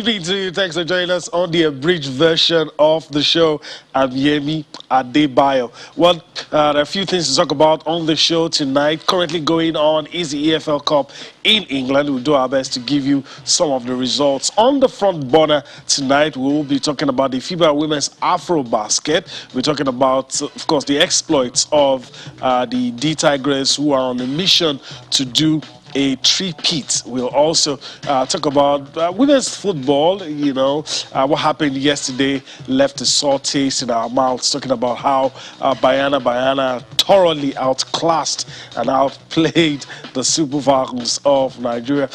evening to you. Thanks for joining us on the abridged version of the show. I'm Yemi Adebayo. Well, there are a few things to talk about on the show tonight. Currently going on is the EFL Cup in England. We'll do our best to give you some of the results. On the front burner tonight, we will be talking about the FIBA Women's Afrobasket. We're talking about, of course, the exploits of the D-Tigress, who are on a mission to do a three-peat. We'll also talk about women's football. You know, what happened yesterday left a sore taste in our mouths, talking about how Bayana thoroughly outclassed and outplayed the Super Falcons of Nigeria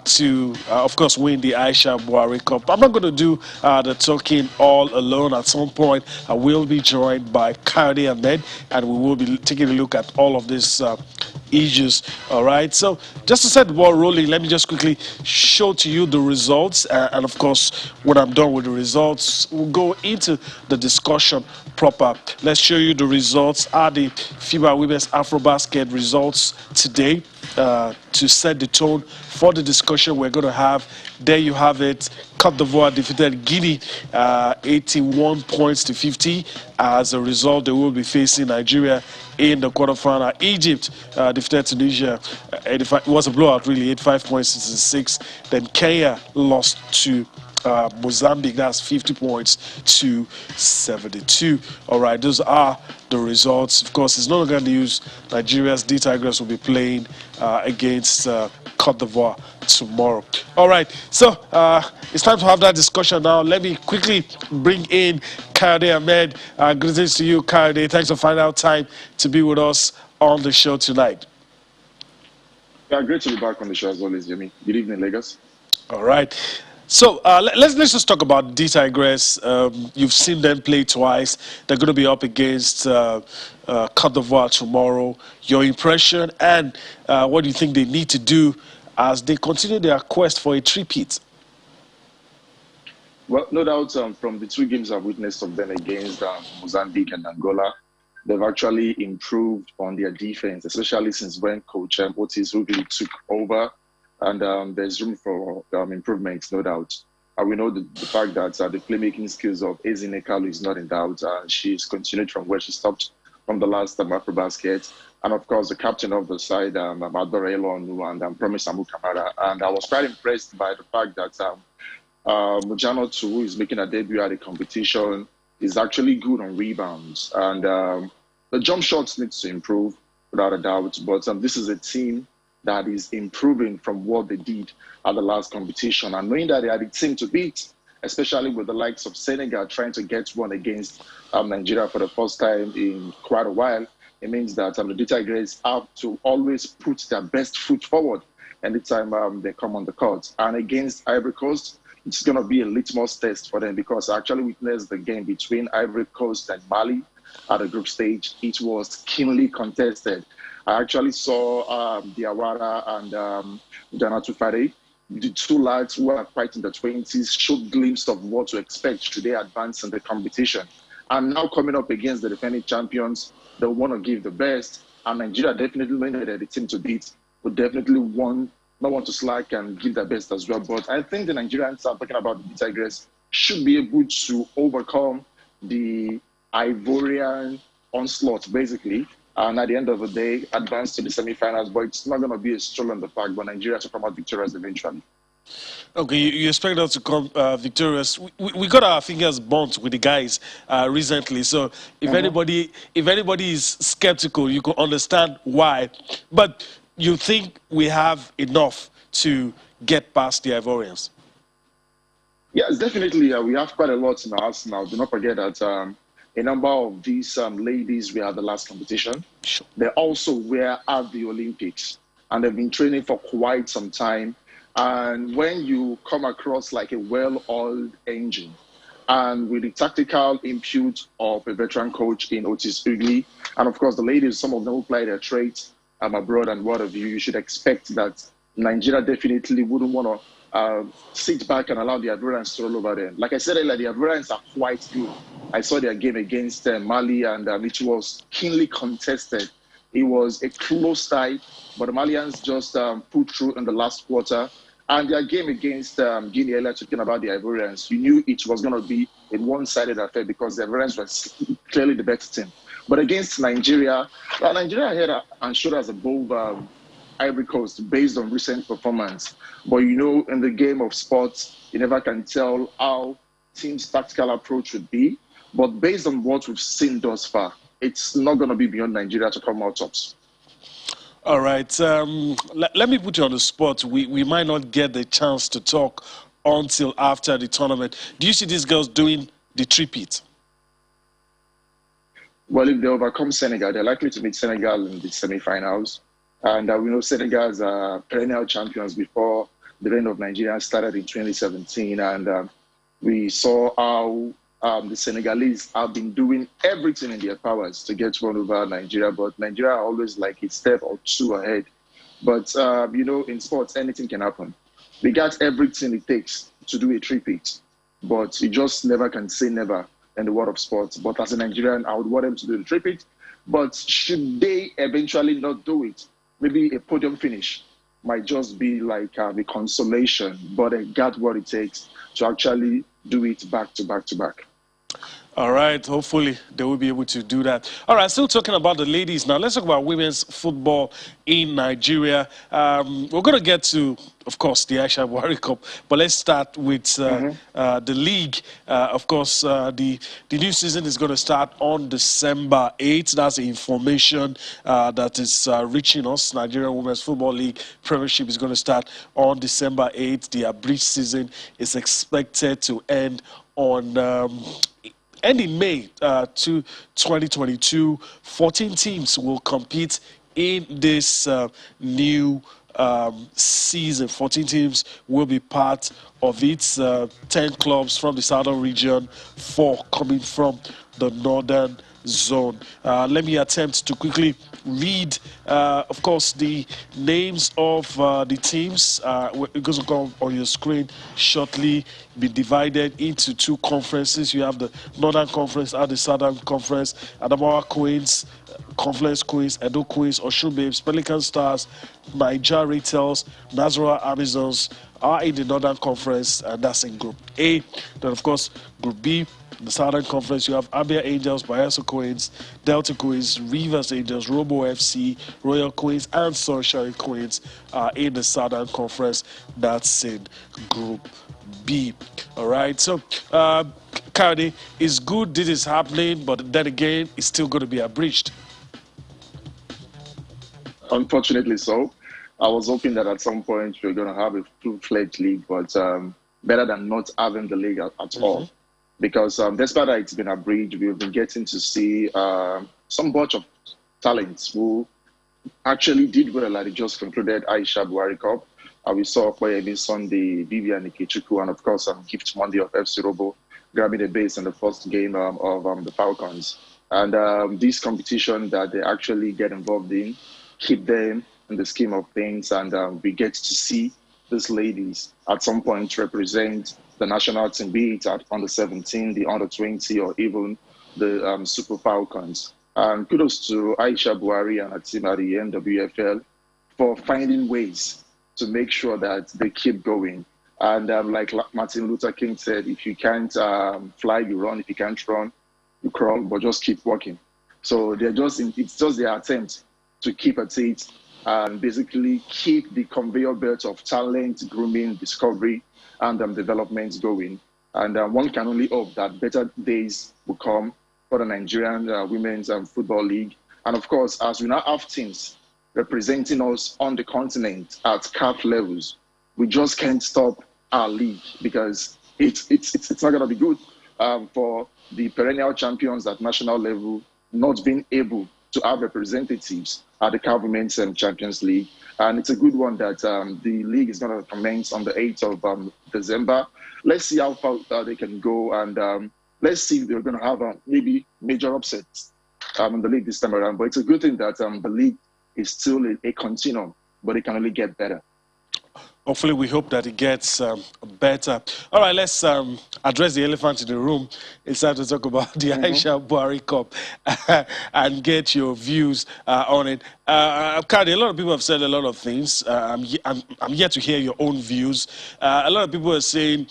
to, of course, win the Aisha Buhari Cup. I'm not going to do the talking all alone. At some point, I will be joined by Kayode Ahmed, and we will be taking a look at all of this issues. All right, so just to set the ball rolling, let me just quickly show to you the results, and of course when I'm done with the results, we'll go into the discussion proper. Let's show you the results. Are the FIBA Women's Afrobasket results today to set the tone for the discussion we're going to have. There you have it. Côte d'Ivoire defeated Guinea 81 points to 50. As a result, they will be facing Nigeria in the quarterfinal. Egypt defeated Tunisia 85. It was a blowout, really, 85 points to 6. Then Kenya lost to Mozambique. That's 50 points to 72. All right, those are the results. Of course, it's no longer news. Nigeria's D-Tigers will be playing against Côte d'Ivoire tomorrow. All right, so it's time to have that discussion now. Let me quickly bring in Kayode Ahmed. Greetings to you, Kayode. Thanks for finding out time to be with us on the show tonight. Yeah, great to be back on the show as always, Jimmy. Good evening, Lagos. All right. So let's just talk about D-Tigress. You've seen them play twice. They're going to be up against Côte d'Ivoire tomorrow. Your impression and what do you think they need to do as they continue their quest for a three-peat? Well, no doubt from the two games I've witnessed of them against Mozambique and Angola, they've actually improved on their defense, especially since when Coach Otis Ugly took over. And there's room for improvements, no doubt. We know the fact that the playmaking skills of Ezinne Kalu is not in doubt. She's continued from where she stopped from the last Afrobasket. And of course, the captain of the side, Adore Elonu and Promise Amu Kamara. And I was quite impressed by the fact that Mujano too, who is making a debut at the competition, is actually good on rebounds. And the jump shots needs to improve, without a doubt. But this is a team that is improving from what they did at the last competition. And knowing that they are the team to beat, especially with the likes of Senegal trying to get one against Nigeria for the first time in quite a while, it means that the D-Tigers have to always put their best foot forward anytime they come on the court. And against Ivory Coast, it's going to be a litmus test for them, because I actually witnessed the game between Ivory Coast and Mali at the group stage. It was keenly contested. I actually saw Diawara and Janatu Fade, the two lads who are quite in the 20s, showed glimpse of what to expect should they advance in the competition. And now coming up against the defending champions, they want to give the best. And Nigeria definitely, when they're the team to beat, would definitely not want to slack and give their best as well. But I think the Nigerians, are talking about the Tigers, should be able to overcome the Ivorian onslaught, basically. And at the end of the day, advance to the semi-finals. But it's not going to be a stroll in the park, but Nigeria to come out victorious eventually. Okay, you expect us to come victorious. We got our fingers burnt with the guys recently. So if anybody is skeptical, you can understand why. But you think we have enough to get past the Ivorians? Yes, definitely. We have quite a lot in our arsenal. Do not forget that a number of these ladies were at the last competition. Sure. They also were at the Olympics, and they've been training for quite some time. And when you come across like a well-oiled engine, and with the tactical input of a veteran coach in Otis Ugly, and of course the ladies, some of them will play their trades abroad and what have you, you should expect that Nigeria definitely wouldn't want to sit back and allow the Ivorians to roll over them. Like I said earlier, the Ivorians are quite good. I saw their game against Mali, and it was keenly contested. It was a close tie, but the Malians just pulled through in the last quarter And their game against Guinea, earlier talking about the Ivorians, you knew it was going to be a one-sided affair because the Ivorians were clearly the better team. But against Nigeria, Nigeria head and shoulders above Ivory Coast based on recent performance. But you know, in the game of sports, you never can tell how team's tactical approach would be. But based on what we've seen thus far, it's not going to be beyond Nigeria to come out tops. All right. Let me put you on the spot. We might not get the chance to talk until after the tournament. Do you see these girls doing the three-peat? Well, if they overcome Senegal, they're likely to meet Senegal in the semi-finals. And we know Senegal's perennial champions before the reign of Nigeria started in 2017. And we saw how the Senegalese have been doing everything in their powers to get one over Nigeria. But Nigeria are always like a step or two ahead. But, you know, in sports, anything can happen. They got everything it takes to do a three-peat. But you just never can say never in the world of sports. But as a Nigerian, I would want them to do the three-peat. But should they eventually not do it, maybe a podium finish might just be like a consolation. But they got what it takes to actually do it back to back to back. All right, hopefully they will be able to do that. All right, still talking about the ladies now. Let's talk about women's football in Nigeria. We're going to get to, of course, the Aisha Buhari Cup, but let's start with the league. Of course, the new season is going to start on December 8th. That's the information that is reaching us. Nigeria Women's Football League Premiership is going to start on December 8th. The abridged season is expected to end on ending May 2022. 14 teams will compete in this new season. 14 teams will be part of it. 10 clubs from the southern region, 4 coming from the northern zone. Let me attempt to quickly read, of course, the names of the teams. It goes to come on your screen shortly. Be divided into 2 conferences. You have the Northern Conference and the Southern Conference. Adamawa Queens, Confluence Queens, Edo Queens, Osun Babes, Pelican Stars, Niger Rattles, Nazareth Amazons are in the Northern Conference, and that's in Group A. Then, of course, Group B, the Southern Conference, you have Abia Angels, Bayelsa Queens, Delta Queens, Rivers Angels, Robo FC, Royal Queens, and Sunshine Queens in the Southern Conference. That's in Group B. All right, so Kayode, it's good this is happening, but then again, it's still going to be abridged. Unfortunately so. I was hoping that at some point we're going to have a full-fledged league, but better than not having the league at all. Because despite that it's been abridged, we've been getting to see some bunch of talents who actually did well. Like they just concluded Aisha Buhari Cup. We saw Koyebi Sunday, Vivian Ikechukwu, and of course Gift Monday of FC Robo grabbing the base in the first game of the Falcons. And this competition that they actually get involved in keep them in the scheme of things, and we get to see these ladies at some point represent the national team, be it at under 17, the under 20, or even the Super Falcons. And kudos to Aisha Buhari and her team at the NWFL for finding ways to make sure that they keep going. And like Martin Luther King said, if you can't fly, you run. If you can't run, you crawl, but just keep walking. So it's just their attempt to keep at it and basically keep the conveyor belt of talent, grooming, discovery, and development going. And one can only hope that better days will come for the Nigerian Women's Football League. And of course, as we now have teams representing us on the continent at CAF levels, we just can't stop our league because it's not going to be good for the perennial champions at national level not being able to have representatives at the CAF Women's Champions League. And it's a good one that the league is going to commence on the 8th of December. Let's see how far they can go, and let's see if they're going to have maybe major upsets in the league this time around. But it's a good thing that the league is still a continuum, but it can only get better. Hopefully, we hope that it gets better. All right, let's address the elephant in the room. It's time to talk about the Aisha Buhari Cup and get your views on it. Kadi, a lot of people have said a lot of things. I'm yet to hear your own views. A lot of people are saying,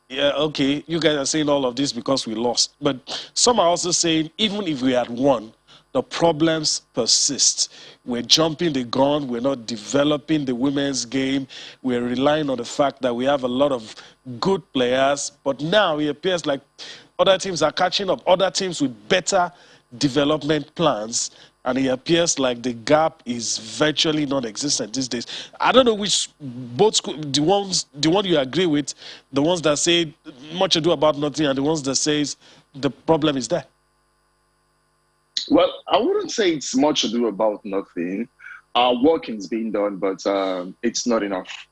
yeah, okay, you guys are saying all of this because we lost. But some are also saying, even if we had won, the problems persist. We're jumping the gun. We're not developing the women's game. We're relying on the fact that we have a lot of good players. But now it appears like other teams are catching up, other teams with better development plans. And it appears like the gap is virtually non-existent these days. I don't know which both the one you agree with, the ones that say much ado about nothing, and the ones that says the problem is there. Well, I wouldn't say it's much ado about nothing. Work is being done, but it's not enough,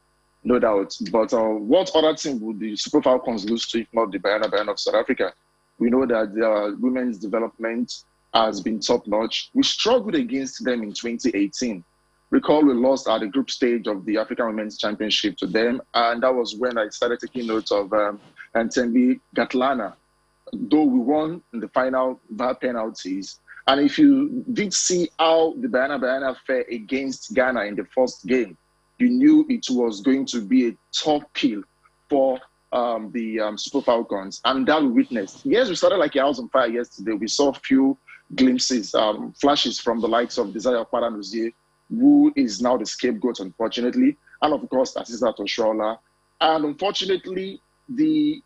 no doubt. But what other team would the Super Falcons lose to if not the Bayana of South Africa? We know that their women's development has been top-notch. We struggled against them in 2018. Recall we lost at the group stage of the African Women's Championship to them, and that was when I started taking note of Ntembi Gatlana. Though we won in the final by penalties, and if you did see how the Bayana fared against Ghana in the first game, you knew it was going to be a tough pill for the Super Falcons. And that we witnessed. Yes, we started like a house on fire yesterday. We saw a few glimpses, flashes from the likes of Desire Paranuzie, who is now the scapegoat, unfortunately. And of course, Asisa Toshola. And unfortunately, the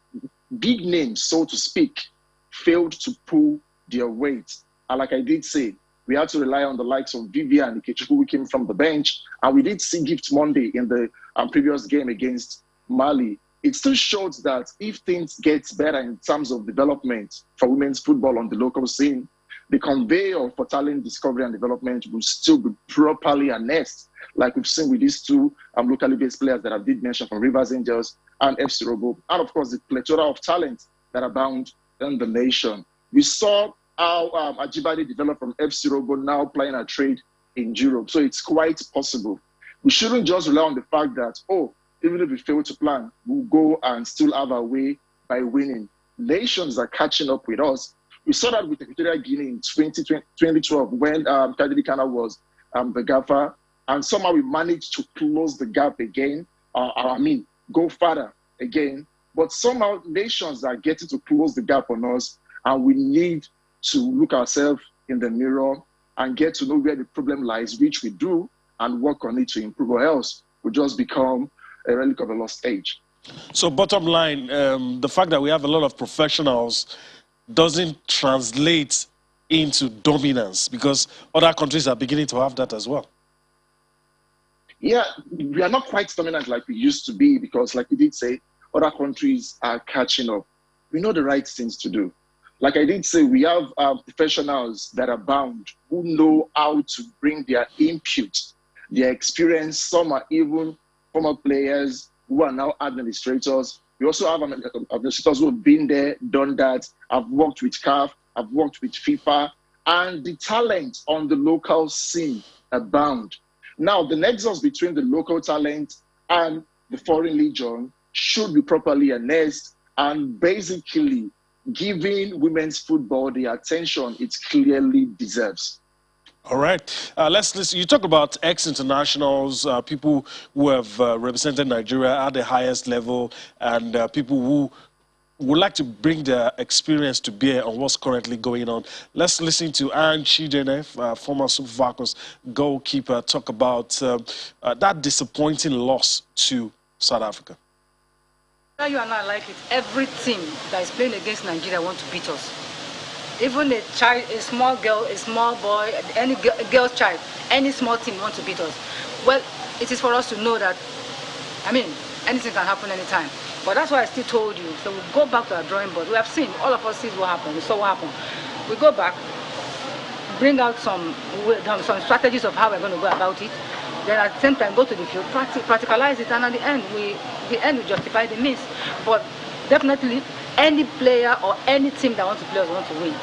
big names, so to speak, failed to pull their weight. And like I did say, we had to rely on the likes of Vivian Ikechukwu, who came from the bench. And we did see Gift Monday in the previous game against Mali. It still shows that if things get better in terms of development for women's football on the local scene, the conveyor for talent discovery and development will still be properly harnessed, like we've seen with these two locally based players that I did mention from Rivers Angels and FC Robo, and of course the plethora of talent that abound in the nation. We saw how Ajibade developed from FC Robo, now playing a trade in Europe. So it's quite possible. We shouldn't just rely on the fact that, oh, even if we fail to plan, we'll go and still have our way by winning. Nations are catching up with us. We saw that with Equatorial Guinea in 2012 when Kadiri Kana was the gaffer, and somehow we managed to close the gap again. Go further again. But somehow nations are getting to close the gap on us, and we need to look ourselves in the mirror and get to know where the problem lies, which we do, and work on it to improve, or else we just become a relic of a lost age. So bottom line, the fact that we have a lot of professionals doesn't translate into dominance, because other countries are beginning to have that as well. Yeah, we are not quite dominant like we used to be, because like we did say, other countries are catching up. We know the right things to do. Like I did say, we have professionals that are bound, who know how to bring their input, their experience. Some are even former players who are now administrators. We also have administrators who have been there, done that. I've worked with CAF, I've worked with FIFA, and the talent on the local scene abound. Now, the nexus between the local talent and the foreign legion should be properly harnessed and basically giving women's football the attention it clearly deserves. All right. Let's listen. You talk about ex-internationals, people who have represented Nigeria at the highest level, and people who would like to bring their experience to bear on what's currently going on. Let's listen to Anne Chidene, former Super Falcons goalkeeper, talk about that disappointing loss to South Africa. You and I like it. Every team that is playing against Nigeria wants to beat us. Even a child, a small girl, a small boy, any girl's child, any small team wants to beat us. Well, it is for us to know that, anything can happen anytime. But that's why I still told you. So we'll go back to our drawing board. We have seen, all of us see what happened. We saw what happened. We go back, bring out some strategies of how we're going to go about it. Then at the same time, go to the field, practicalize it, and at the end, we justify the means. But definitely, any player or any team that wants to play us want to win.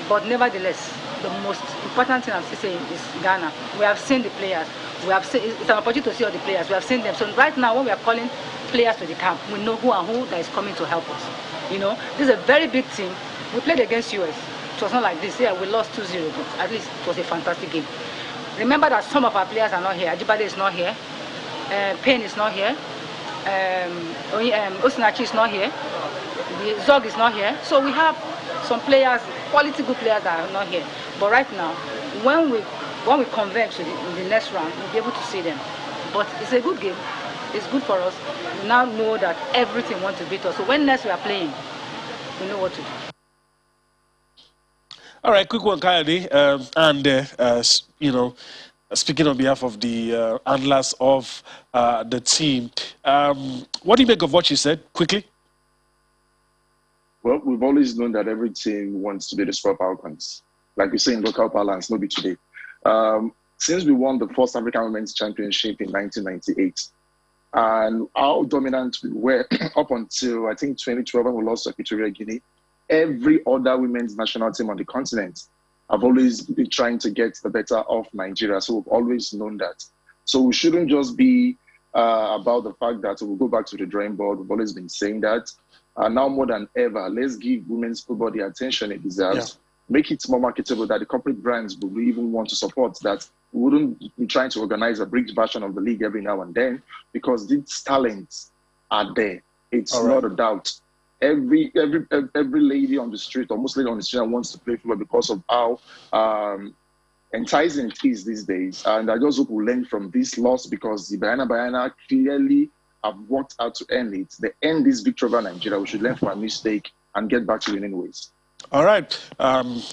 But nevertheless, the most important thing I'm still saying is Ghana. We have seen the players. We have seen, it's an opportunity to see all the players. We have seen them. So right now, when we are calling players to the camp, we know who and who that is coming to help us. You know, this is a very big team. We played against US. It was not like this. Yeah, we lost 2-0, but at least it was a fantastic game. Remember that some of our players are not here. Ajibade is not here. Payne is not here. Osinachi is not here. Zog is not here. So we have some players, quality good players that are not here. But right now, when we converge to in the next round, we'll be able to see them. But it's a good game. It's good for us. We now know that everything wants to beat us. So when next we are playing, we know what to do. All right, quick one, Kayode. You know, speaking on behalf of the handlers of the team, what do you make of what you said, quickly? Well, we've always known that every team wants to be the Super Falcons. Like we say in local parlance, no be today. Since we won the first African Women's Championship in 1998, and how dominant we were up until, I think, 2012 when we lost to Equatorial Guinea, every other women's national team on the continent have always been trying to get the better of Nigeria. So we've always known that. So we shouldn't just be about the fact that we'll go back to the drawing board. We've always been saying that. Now more than ever, let's give women's football the attention it deserves. Yeah. Make it more marketable that the corporate brands will even want to support that. We wouldn't be trying to organize a bridge version of the league every now and then because these talents are there. It's not a doubt. Every lady on the street or most lady on the street wants to play football because of how enticing it is these days. And I just hope we learn from this loss because the Bayana clearly have worked out to end it. They end this victory over Nigeria. We should learn from our mistake and get back to winning ways. All right.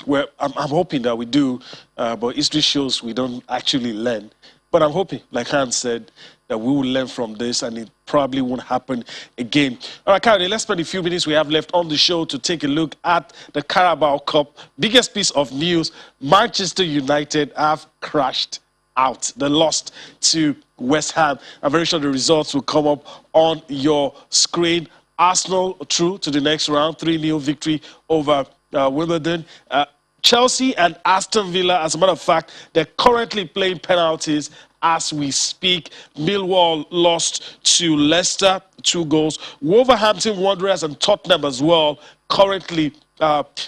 Well, I'm hoping that we do, but history shows we don't actually learn. But I'm hoping, like Hans said, that we will learn from this and it probably won't happen again. All right, Kayode, let's spend a few minutes we have left on the show to take a look at the Carabao Cup. Biggest piece of news, Manchester United have crashed out. They lost to West Ham. I'm very sure the results will come up on your screen. Arsenal through to the next round, 3-0 victory over Wimbledon. Chelsea and Aston Villa, as a matter of fact, they're currently playing penalties as we speak. Millwall lost to Leicester, 2 goals. Wolverhampton Wanderers and Tottenham as well, currently, penalty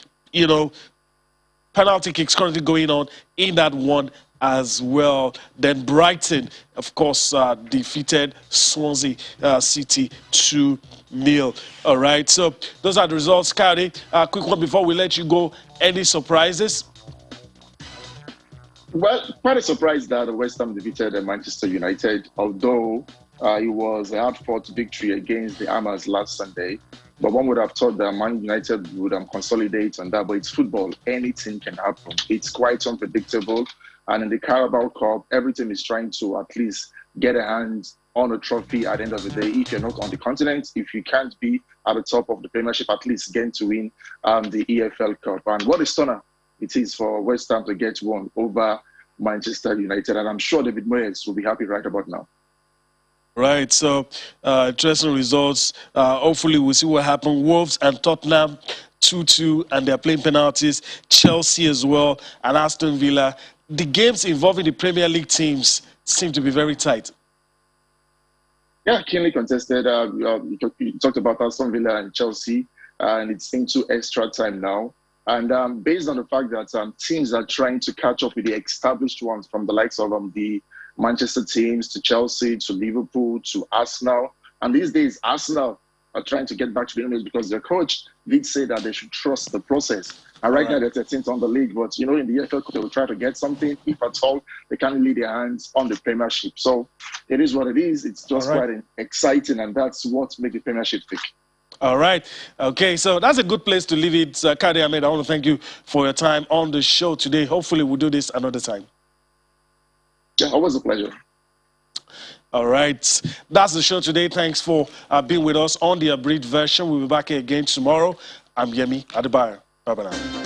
kicks currently going on in that one as well. Then Brighton, of course, defeated Swansea City 2-0. All right, so those are the results. Kayode, quick one before we let you go. Any surprises? Well, quite a surprise that West Ham defeated Manchester United, although it was a hard-fought victory against the Hammers last Sunday. But one would have thought that Man United would consolidate on that. But it's football. Anything can happen. It's quite unpredictable. And in the Carabao Cup, every team is trying to at least get a hand on a trophy at the end of the day. If you're not on the continent, if you can't be at the top of the Premiership, at least get to win the EFL Cup. And what a stunner it is for West Ham to get one over Manchester United. And I'm sure David Moyes will be happy right about now. Right, so interesting results. Hopefully we'll see what happens. Wolves and Tottenham 2-2, and they're playing penalties. Chelsea as well, and Aston Villa. The games involving the Premier League teams seem to be very tight. Yeah, keenly contested. You talked about Aston Villa and Chelsea, and it's into extra time now. And based on the fact that teams are trying to catch up with the established ones, from the likes of the Manchester teams to Chelsea to Liverpool to Arsenal. And these days, Arsenal are trying to get back to the image because their coach did say that they should trust the process. And right now, they're 13th on the league. But, in the EFL Cup, they will try to get something. If at all, they can't lay their hands on the Premiership. So it is what it is. It's just quite exciting. And that's what makes the Premiership tick. All right. Okay, so that's a good place to leave it. Kayode Ahmed, I want to thank you for your time on the show today. Hopefully, we'll do this another time. Yeah, always a pleasure. All right. That's the show today. Thanks for being with us on the abridged version. We'll be back here again tomorrow. I'm Yemi Adebayo. Bye-bye now.